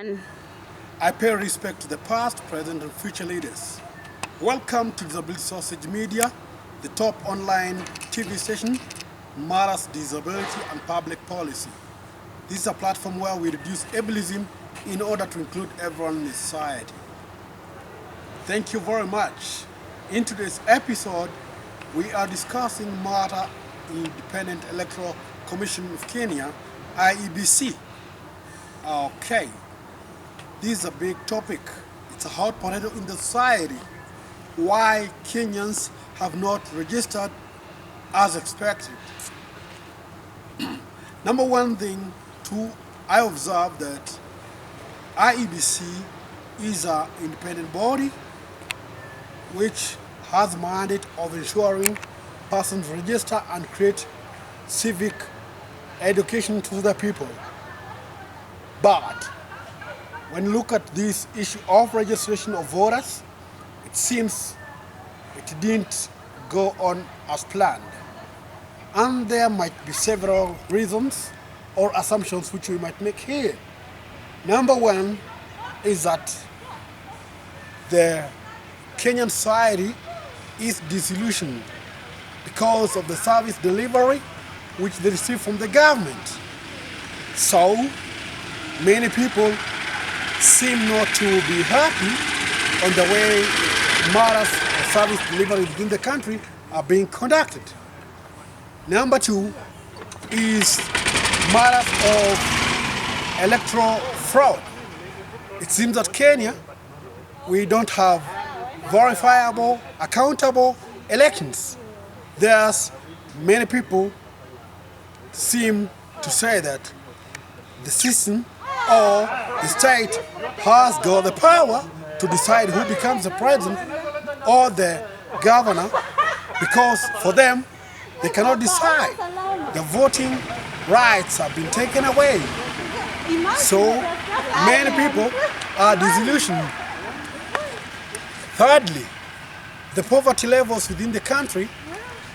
I pay respect to the past, present, and future leaders. Welcome to Disability Sausage Media, the top online TV station, matters disability and public policy. This is a platform where we reduce ableism in order to include everyone in society. Thank you very much. In today's episode, we are discussing matter Independent Electoral Commission of Kenya, IEBC. Okay. This is a big topic. It's a hot potato in the society. Why Kenyans have not registered as expected. Number one thing, I observed that IEBC is an independent body which has the mandate of ensuring persons register and create civic education to the people. But when you look at this issue of registration of voters, it seems it didn't go on as planned. And there might be several reasons or assumptions which we might make here. Number one is that the Kenyan society is disillusioned because of the service delivery which they receive from the government. So many people seem not to be happy on the way matters of service delivery within the country are being conducted. Number two is matters of electoral fraud. It seems that Kenya, we don't have verifiable, accountable elections. There's many people seem to say that the system or the state has got the power to decide who becomes the president or the governor, because for them, they cannot decide. The voting rights have been taken away. So many people are disillusioned. Thirdly, the poverty levels within the country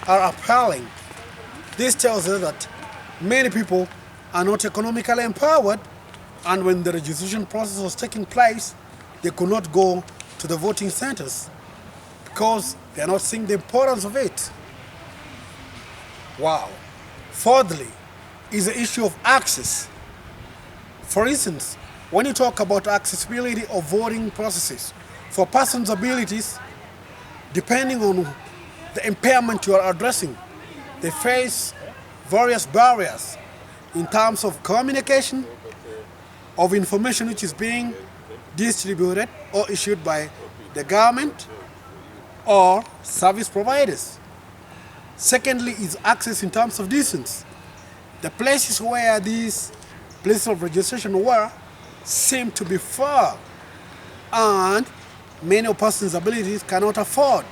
are appalling. This tells us that many people are not economically empowered, and when the registration process was taking place, they could not go to the voting centers because they are not seeing the importance of it. Wow. Fourthly, is the issue of access. For instance, when you talk about accessibility of voting processes for persons' abilities, depending on the impairment you are addressing, they face various barriers in terms of communication, of information which is being distributed or issued by the government or service providers. Secondly is access in terms of distance. The places where these places of registration were seem to be far, and many of persons' abilities cannot afford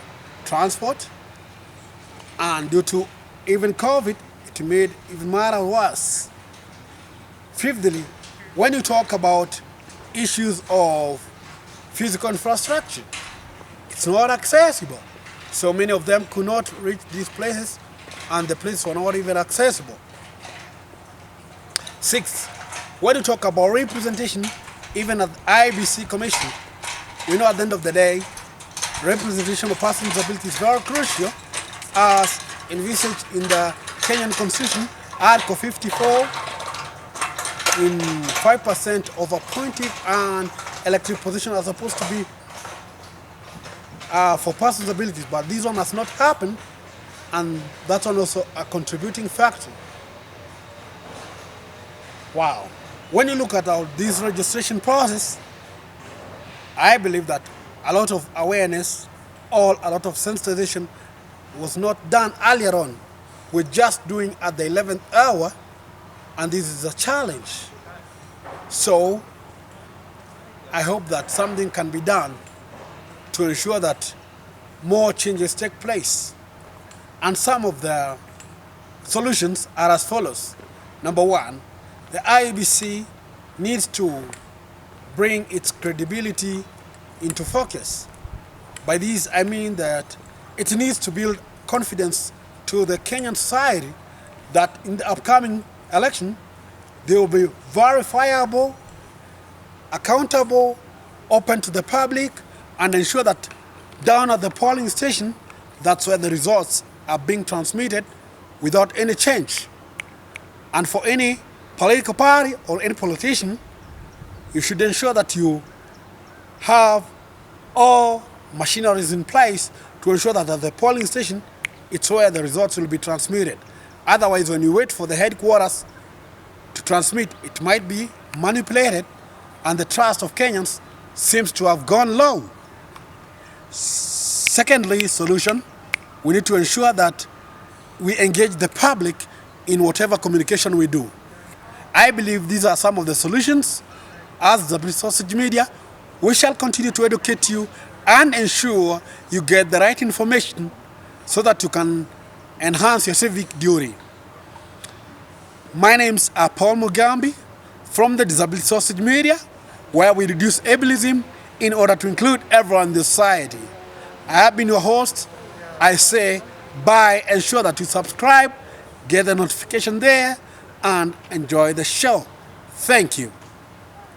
transport, and due to even COVID, it made even matter worse. Fifthly, when you talk about issues of physical infrastructure, it's not accessible. So many of them could not reach these places, and the places were not even accessible. Sixth, when you talk about representation, even at the IEBC Commission, we know at the end of the day, representation of persons with disabilities is very crucial, as envisaged in the Kenyan Constitution, Article 54, in 5% of appointed and elected positions are supposed to be for persons with abilities, but this one has not happened, and that's one also a contributing factor. Wow. When you look at this registration process, I believe that a lot of awareness or a lot of sensitization was not done earlier on. We're just doing at the 11th hour, and this is a challenge. So I hope that something can be done to ensure that more changes take place. And some of the solutions are as follows. Number one, the IEBC needs to bring its credibility into focus. By this I mean that it needs to build confidence to the Kenyan society that in the upcoming election, there will be verifiable accountable, open to the public, and ensure that down at the polling station, that's where the results are being transmitted without any change. And for any political party or any politician, you should ensure that you have all machineries in place to ensure that at the polling station, it's where the results will be transmitted. Otherwise, when you wait for the headquarters to transmit, it might be manipulated, and the trust of Kenyans seems to have gone low. Secondly, solution, we need to ensure that we engage the public in whatever communication we do. I believe these are some of the solutions. As the Sausage Media, we shall continue to educate you and ensure you get the right information so that you can enhance your civic duty. My name's Paul Mugambi from the Disability Sausage Media, where we reduce ableism in order to include everyone in the society. I have been your host. I say bye. Ensure that you subscribe, get the notification there, and enjoy the show. Thank you.